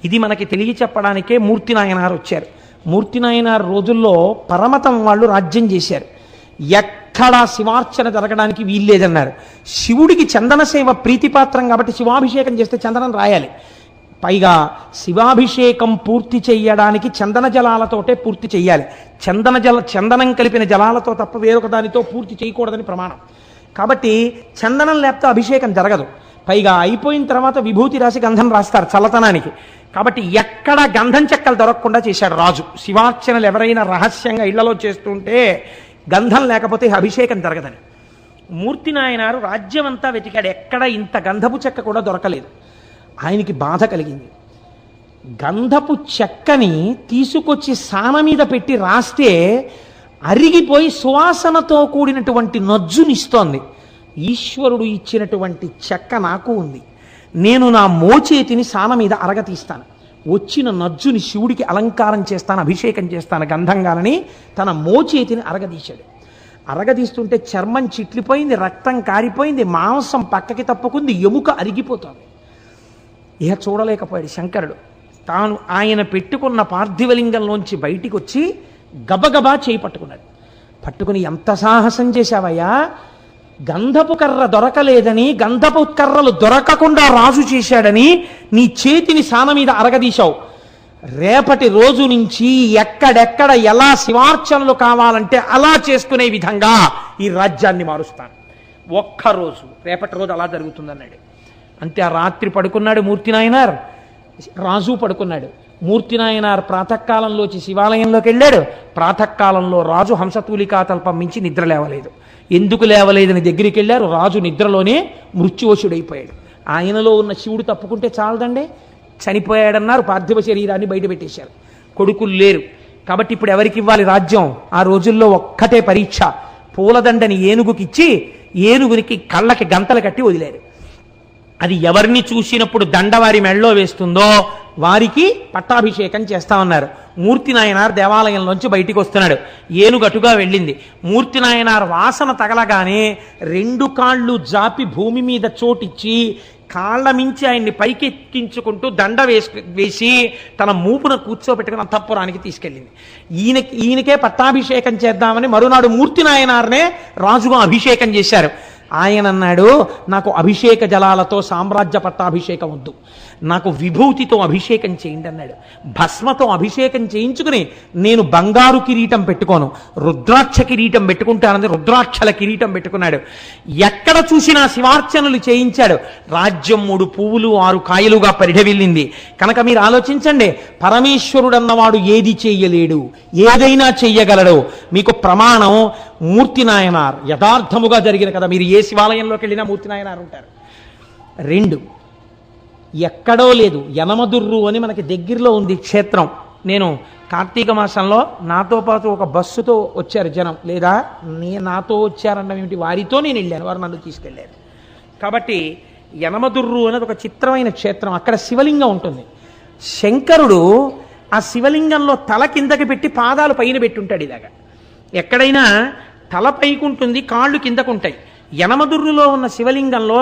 ఇది మనకి తెలియచెప్పడానికే మూర్తి నాయనారు వచ్చారు. మూర్తి నాయనారు రోజుల్లో పరమతం వాళ్ళు రాజ్యం చేశారు. ఎక్కడా శివార్చన జరగడానికి వీల్లేదన్నారు. శివుడికి చందన సేవ ప్రీతిపాత్రం కాబట్టి శివాభిషేకం చేస్తే చందనం రాయాలి. పైగా శివాభిషేకం పూర్తి చెయ్యడానికి చందన జలాలతోటే పూర్తి చెయ్యాలి. చందనం కలిపిన జలాలతో తప్ప వేరొక దానితో పూర్తి చేయకూడదని ప్రమాణం. కాబట్టి చందనం లేకపోతే అభిషేకం జరగదు. పైగా అయిపోయిన తర్వాత విభూతి రాసి గంధం రాస్తారు చల్లతనానికి. కాబట్టి ఎక్కడ గంధం చెక్కలు దొరకకుండా చేశాడు రాజు. శివార్చనలు ఎవరైనా రహస్యంగా ఇళ్లలో చేస్తుంటే గంధం లేకపోతే అభిషేకం జరగదని. మూర్తి నాయనారు రాజ్యం అంతా వెతికాడు, ఎక్కడ ఇంత గంధపు చెక్క కూడా దొరకలేదు. ఆయనకి బాధ కలిగింది. గంధపు చెక్కని తీసుకొచ్చి సాన మీద పెట్టి రాస్తే అరిగిపోయి సువాసనతో కూడినటువంటి నజ్జునిస్తోంది. ఈశ్వరుడు ఇచ్చినటువంటి చెక్క నాకు ఉంది, నేను నా మోచేతిని సాన మీద అరగతీస్తాను, వచ్చిన నజ్జుని శివుడికి అలంకారం చేస్తాను, అభిషేకం చేస్తాను గంధంగానని తన మోచేతిని అరగదీశాడు. అరగదీస్తుంటే చర్మం చిట్లిపోయింది, రక్తం కారిపోయింది, మాంసం పక్కకి తప్పుకుంది, ఎముక అరిగిపోతుంది. ఇహ చూడలేకపోయాడు శంకరుడు. తాను ఆయన పెట్టుకున్న పార్థివలింగంలోంచి బయటికి వచ్చి గబగబా చేయి పట్టుకున్నాడు. పట్టుకుని, ఎంత సాహసం చేశావయ్యా, గంధపు కర్ర దొరకలేదని, గంధపు కర్రలు దొరకకుండా రాజు చేశాడని నీ చేతిని సాన మీద అరగదీశావు. రేపటి రోజు నుంచి ఎక్కడెక్కడ ఎలా శివార్చనలు కావాలంటే అలా చేసుకునే విధంగా ఈ రాజ్యాన్ని మారుస్తాను. ఒక్కరోజు, రేపటి రోజు అలా జరుగుతుందన్నాడు. అంతే. ఆ రాత్రి పడుకున్నాడు మూర్తి నాయనార్, రాజు పడుకున్నాడు. మూర్తి నాయనార్ ప్రాతకాలంలోచి శివాలయంలోకి వెళ్ళాడు. ప్రాతకాలంలో రాజు హంసతూలికా తల్పం మించి నిద్ర లేవలేదు. ఎందుకు లేవలేదని దగ్గరికి వెళ్ళారు. రాజు నిద్రలోనే మృత్యువశుడైపోయాడు. ఆయనలో ఉన్న శివుడు తప్పుకుంటే చాలదండి, చనిపోయాడన్నారు. పార్థివ శరీరాన్ని బయట పెట్టేశారు. కొడుకులు లేరు కాబట్టి ఇప్పుడు ఎవరికి ఇవ్వాలి రాజ్యం? ఆ రోజుల్లో ఒక్కటే పరీక్ష. పూలదండని ఏనుగుకిచ్చి ఏనుగునికి కళ్ళకి గంతలు కట్టి వదిలేరు. అది ఎవరిని చూసినప్పుడు దండవారి మెళ్ళో వేస్తుందో వారికి పట్టాభిషేకం చేస్తామన్నారు. మూర్తి నాయనార్ దేవాలయంలోంచి బయటికి వస్తున్నాడు. ఏనుగటుగా వెళ్ళింది. మూర్తి నాయనార్ వాసన తగలగానే 2 కాళ్ళు జాపి భూమి మీద చోటిచ్చి కాళ్ళ మించి ఆయన్ని పైకెక్కించుకుంటూ దండ వేసి తన మూపున కూర్చోబెట్టుకుని అంతఃపురానికి తీసుకెళ్ళింది. ఈయనకే పట్టాభిషేకం చేద్దామని మరునాడు మూర్తి నాయనార్నే రాజుగా అభిషేకం చేశారు. ఆయన అన్నాడు, నాకు అభిషేక జలాలతో సామ్రాజ్య పట్టాభిషేకం వద్దు, నాకు విభూతితో అభిషేకం చేయండి అన్నాడు. భస్మతో అభిషేకం చేయించుకుని నేను బంగారు కిరీటం పెట్టుకోను, రుద్రాక్ష కిరీటం పెట్టుకుంటానని రుద్రాక్షల కిరీటం పెట్టుకున్నాడు. ఎక్కడ చూసినా శివార్చనలు చేయించాడు. రాజ్యం 3 పువ్వులు 6 కాయలుగా పరిఢవిల్లింది. కనుక మీరు ఆలోచించండి, పరమేశ్వరుడు అన్నవాడు ఏది చెయ్యలేడు, ఏదైనా చెయ్యగలడు. మీకు ప్రమాణం మూర్తి నాయనార్. యథార్థముగా జరిగిన కదా, మీరు ఏ శివాలయంలోకి వెళ్ళినా మూర్తి నాయనార్ ఉంటారు. 2, ఎక్కడో లేదు, యనమదుర్రు అని మనకి దగ్గరలో ఉంది క్షేత్రం. నేను కార్తీక మాసంలో నాతో పాటు ఒక బస్సుతో వచ్చారు జనం, లేదా నాతో వచ్చారన్న ఏమిటి, వారితో నేను వెళ్ళాను, వారు నన్ను తీసుకెళ్ళారు. కాబట్టి యనమదుర్రు అనేది ఒక చిత్రమైన క్షేత్రం. అక్కడ శివలింగం ఉంటుంది. శంకరుడు ఆ శివలింగంలో తల కిందకి పెట్టి పాదాలు పైన పెట్టుంటాడు. ఇలాగా ఎక్కడైనా తల పైకుంటుంది, కాళ్ళు కిందకుంటాయి. యనమదుర్రులో ఉన్న శివలింగంలో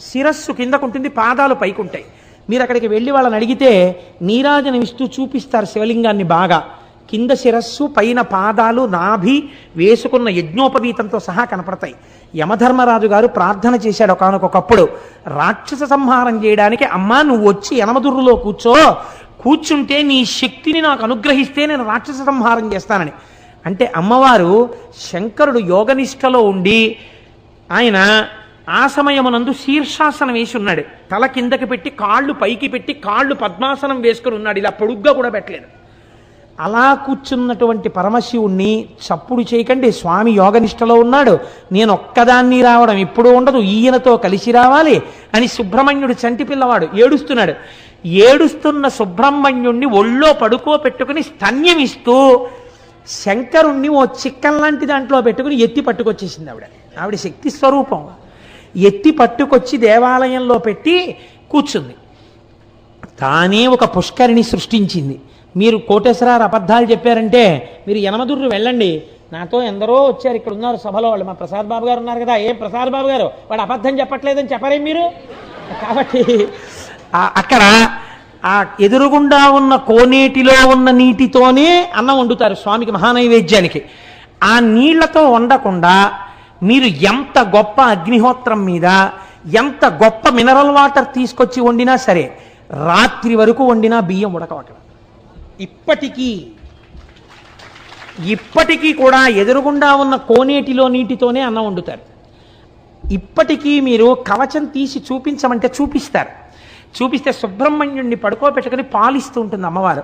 శిరస్సు కిందకుంటుంది, పాదాలు పైకుంటాయి. మీరు అక్కడికి వెళ్ళి వాళ్ళని అడిగితే నీరాజనం ఇస్తూ చూపిస్తారు శివలింగాన్ని బాగా. కింద శిరస్సు, పైన పాదాలు, నాభి, వేసుకున్న యజ్ఞోపవీతంతో సహా కనపడతాయి. యమధర్మరాజు గారు ప్రార్థన చేశాడు ఒకానొకప్పుడు, రాక్షస సంహారం చేయడానికి అమ్మా నువ్వు వచ్చి యనమదుర్రులో కూర్చుంటే నీ శక్తిని నాకు అనుగ్రహిస్తే నేను రాక్షస సంహారం చేస్తానని. అంటే అమ్మవారు శంకరుడు యోగనిష్టలో ఉండి ఆయన ఆ సమయమునందు శీర్షాసనం వేసి ఉన్నాడు. తల కిందకి పెట్టి కాళ్ళు పైకి పెట్టి కాళ్ళు పద్మాసనం వేసుకుని ఉన్నాడు. ఇలా పొడుగ్గా కూడా పెట్టలేదు. అలా కూర్చున్నటువంటి పరమశివుణ్ణి చప్పుడు చేయకండి, స్వామి యోగనిష్టలో ఉన్నాడు, నేను ఒక్కదాన్ని రావడం ఎప్పుడూ ఉండదు, ఈయనతో కలిసి రావాలి అని సుబ్రహ్మణ్యుడు చంటి పిల్లవాడు ఏడుస్తున్నాడు. ఏడుస్తున్న సుబ్రహ్మణ్యుణ్ణి ఒళ్ళో పడుకోపెట్టుకుని స్తన్యమిస్తూ శంకరుణ్ణి ఓ చిక్కం లాంటి దాంట్లో పెట్టుకుని ఎత్తి పట్టుకొచ్చేసింది ఆవిడ శక్తి స్వరూపం. ఎత్తి పట్టుకొచ్చి దేవాలయంలో పెట్టి కూర్చుంది. తానే ఒక పుష్కరిణి సృష్టించింది. మీరు కోటేశ్వరారు అబద్ధాలు చెప్పారంటే మీరు యనమదుర్రు వెళ్ళండి, నాతో ఎందరో వచ్చారు, ఇక్కడ ఉన్నారు సభలో వాళ్ళు, మా ప్రసాద్ బాబు గారు ఉన్నారు కదా, ఏం ప్రసాద్ బాబు గారు వాడు అబద్ధం చెప్పట్లేదని చెప్పరేం మీరు? కాబట్టి అక్కడ ఆ ఎదురుగుండా ఉన్న కోనేటిలో ఉన్న నీటితోనే అన్నం వండుతారు స్వామికి మహానైవేద్యానికి. ఆ నీళ్లతో వండకుండా మీరు ఎంత గొప్ప అగ్నిహోత్రం మీద ఎంత గొప్ప మినరల్ వాటర్ తీసుకొచ్చి వండినా సరే రాత్రి వరకు వండినా బియ్యం ఉడకవు అక్కడ. ఇప్పటికీ కూడా ఎదురుగుండా ఉన్న కోనేటిలో నీటితోనే అన్నం వండుతారు. ఇప్పటికీ మీరు కవచం తీసి చూపించమంటే చూపిస్తారు. చూపిస్తే సుబ్రహ్మణ్యుణ్ణి పడుకోబెట్టుకుని పాలిస్తూ ఉంటుంది అమ్మవారు.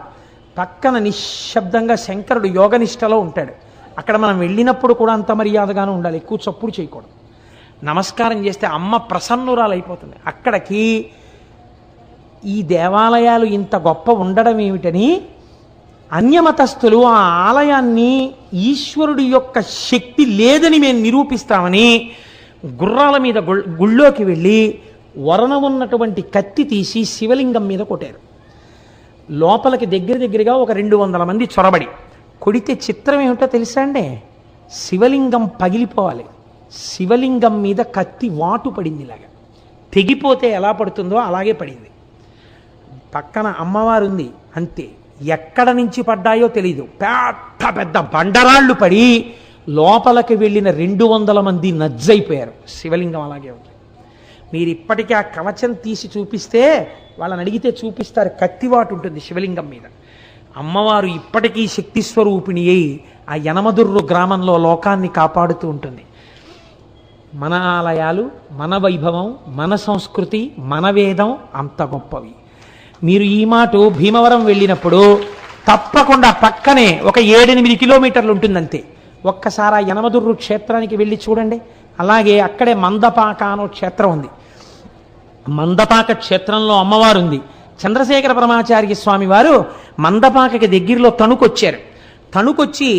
పక్కన నిశ్శబ్దంగా శంకరుడు యోగనిష్టలో ఉంటాడు. అక్కడ మనం వెళ్ళినప్పుడు కూడా అంత మర్యాదగానే ఉండాలి, ఎక్కువ చప్పుడు చేయకూడదు. నమస్కారం చేస్తే అమ్మ ప్రసన్నురాలైపోతుంది. అక్కడికి ఈ దేవాలయాలు ఇంత గొప్ప ఉండడం ఏమిటని అన్యమతస్థులు ఆ ఆలయాన్ని ఈశ్వరుడి యొక్క శక్తి లేదని మేము నిరూపిస్తామని గుర్రాల మీద గుళ్ళోకి వెళ్ళి వరణ ఉన్నటువంటి కత్తి తీసి శివలింగం మీద కొట్టారు. లోపలికి దగ్గరగా ఒక 200 మంది చొరబడి కొడితే చిత్రం ఏమిటో తెలుసా అండి? శివలింగం పగిలిపోవాలి. శివలింగం మీద కత్తి వాటు పడింది. ఇలాగా తెగిపోతే ఎలా పడుతుందో అలాగే పడింది. పక్కన అమ్మవారు ఉంది, అంతే. ఎక్కడ నుంచి పడ్డాయో తెలీదు. పెద్ద పెద్ద బండరాళ్ళు పడి లోపలికి వెళ్ళిన 200 మంది నజ్జైపోయారు. శివలింగం అలాగే ఉంది. మీరు ఇప్పటికీ ఆ కవచం తీసి చూపిస్తే వాళ్ళని అడిగితే చూపిస్తారు, కత్తివాటు ఉంటుంది శివలింగం మీద. అమ్మవారు ఇప్పటికీ శక్తి స్వరూపిణి అయి ఆ యనమదుర్రు గ్రామంలో లోకాన్ని కాపాడుతూ ఉంటుంది. మన ఆలయాలు, మన వైభవం, మన సంస్కృతి, మన వేదం అంత గొప్పవి. మీరు ఈ మాట భీమవరం వెళ్ళినప్పుడు తప్పకుండా పక్కనే ఒక 7-8 కిలోమీటర్లు ఉంటుందంతే. ఒక్కసారి ఆ యనమదుర్రు క్షేత్రానికి వెళ్ళి చూడండి. అలాగే అక్కడే మందపాక అనో క్షేత్రం ఉంది. మందపాక క్షేత్రంలో అమ్మవారు ఉంది. చంద్రశేఖర పరమాచార్య స్వామి వారు మందపాకకి దగ్గరలో తణుకొచ్చారు. తణుకొచ్చి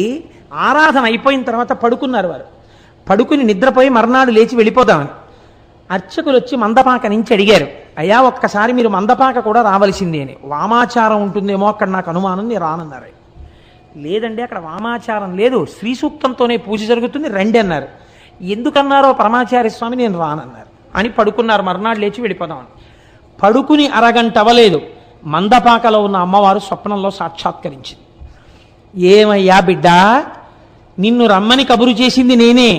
ఆరాధన అయిపోయిన తర్వాత పడుకున్నారు. వారు పడుకుని నిద్రపోయి మర్నాడు లేచి వెళ్ళిపోదామని అర్చకులు వచ్చి మందపాక నుంచి అడిగారు, అయ్యా ఒక్కసారి మీరు మందపాక కూడా రావలసింది అని. వామాచారం ఉంటుందేమో అక్కడ, నాకు అనుమానం, నేను రానన్నారు. లేదండి అక్కడ వామాచారం లేదు, శ్రీ సూక్తంతోనే పూజ జరుగుతుంది, రండి అన్నారు. ఎందుకన్నారో పరమాచార్య స్వామి నేను రానన్నారు అని పడుకున్నారు. మర్నాడు లేచి వెళ్ళిపోదామని పడుకుని అరగంట అవ్వలేదు, మందపాకలో ఉన్న అమ్మవారు స్వప్నంలో సాక్షాత్కరించింది. ఏమయ్యా బిడ్డ, నిన్ను రమ్మని కబురు చేసింది నేనే,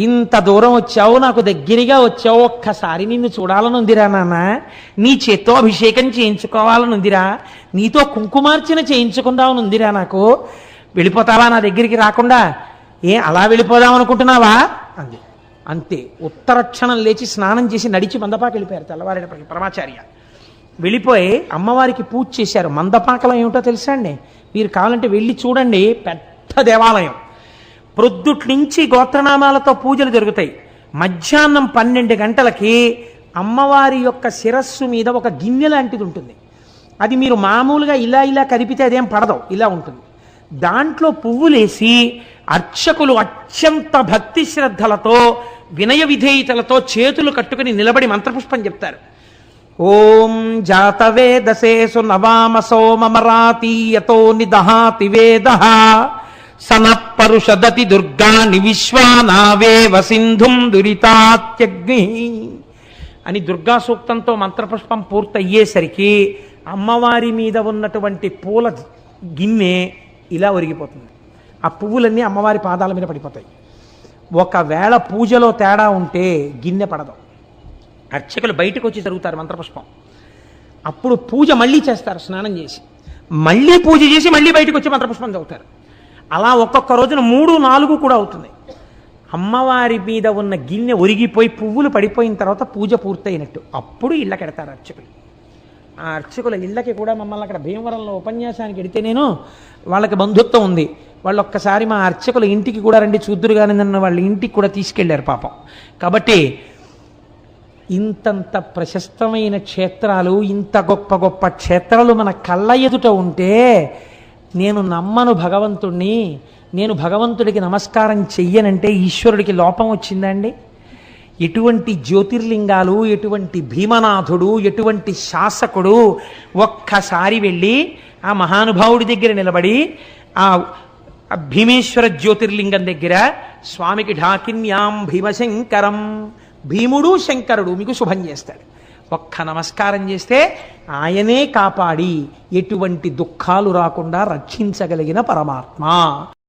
ఇంత దూరం వచ్చావు, నాకు దగ్గరగా వచ్చావు, ఒక్కసారి నిన్ను చూడాలనుందిరా నాన్న, నీ చేత్తో అభిషేకం చేయించుకోవాలనుందిరా, నీతో కుంకుమార్చన చేయించుకుందామనుందిరా, నాకు వెళ్ళిపోతావా నా దగ్గరికి రాకుండా? అలా వెళ్ళిపోదాం అనుకుంటున్నావా అంది. అంతే. ఉత్తరక్షణం లేచి స్నానం చేసి నడిచి మందపాక వెళ్ళిపోయారు. తెల్లవారేటప్పటికి పరమాచార్య వెళ్ళిపోయి అమ్మవారికి పూజ చేశారు. మందపాకలో ఏమిటో తెలుసా అండి? మీరు కావాలంటే వెళ్ళి చూడండి. పెద్ద దేవాలయం. ప్రొద్దుటి నుంచి గోత్రనామాలతో పూజలు జరుగుతాయి. మధ్యాహ్నం 12 గంటలకి అమ్మవారి యొక్క శిరస్సు మీద ఒక గిన్నె లాంటిది ఉంటుంది. అది మీరు మామూలుగా ఇలా కదిపితే అదేం పడదు, ఇలా ఉంటుంది. దాంట్లో పువ్వులేసి అర్చకులు అత్యంత భక్తి శ్రద్ధలతో వినయ విధేయతలతో చేతులు కట్టుకుని నిలబడి మంత్రపుష్పం చెప్తారు. ఓం జాతవేదసేసు నవామ సోమమరాతీయతో నిదహాతి వేద సనఃపరుషదతి దుర్గాని విశ్వానావేవ సింధుం దురితాత్యగ్ని అని దుర్గా సూక్తంతో మంత్రపుష్పం పూర్తయ్యేసరికి అమ్మవారి మీద ఉన్నటువంటి పూల గిన్నె ఇలా ఒరిగిపోతుంది. ఆ పువ్వులన్నీ అమ్మవారి పాదాల మీద పడిపోతాయి. ఒకవేళ పూజలో తేడా ఉంటే గిన్నె పడదు. అర్చకులు బయటకు వచ్చి జరుగుతారు మంత్రపుష్పం. అప్పుడు పూజ మళ్ళీ చేస్తారు, స్నానం చేసి మళ్ళీ పూజ చేసి మళ్ళీ బయటకు వచ్చి మంత్రపుష్పం చదువుతారు. అలా ఒక్కొక్క రోజున 3, 4 కూడా అవుతుంది. అమ్మవారి మీద ఉన్న గిన్నె ఒరిగిపోయి పువ్వులు పడిపోయిన తర్వాత పూజ పూర్తయినట్టు. అప్పుడు ఇళ్ళకెడతారు అర్చకులు. ఆ అర్చకుల ఇళ్ళకి కూడా మమ్మల్ని అక్కడ భీమవరంలో ఉపన్యాసానికి ఎడితే నేను వాళ్ళకి బంధుత్వం ఉంది. వాళ్ళు ఒక్కసారి మా అర్చకుల ఇంటికి కూడా రండి చూద్దురు కానీ నన్ను వాళ్ళ ఇంటికి కూడా తీసుకెళ్లారు పాపం. కాబట్టి ఇంతంత ప్రశస్తమైన క్షేత్రాలు, ఇంత గొప్ప గొప్ప క్షేత్రాలు మన కళ్ళ ఎదుట ఉంటే నేను నమ్మను భగవంతుణ్ణి, నేను భగవంతుడికి నమస్కారం చెయ్యనంటే ఈశ్వరుడికి లోపం వచ్చిందండి? ఎటువంటి జ్యోతిర్లింగాలు, ఎటువంటి భీమనాథుడు, ఎటువంటి శాసకుడు ఒక్కసారి వెళ్ళి ఆ మహానుభావుడి దగ్గర నిలబడి ఆ భీమేశ్వర జ్యోతిర్లింగం దగ్గర స్వామికి ఢాకిన్యాం భీమశంకరం, భీముడు శంకరుడు మీకు శుభం చేస్తాడు. ఒక్క నమస్కారం చేస్తే ఆయనే కాపాడి ఎటువంటి దుఃఖాలు రాకుండా రక్షించగలిగిన పరమాత్మ.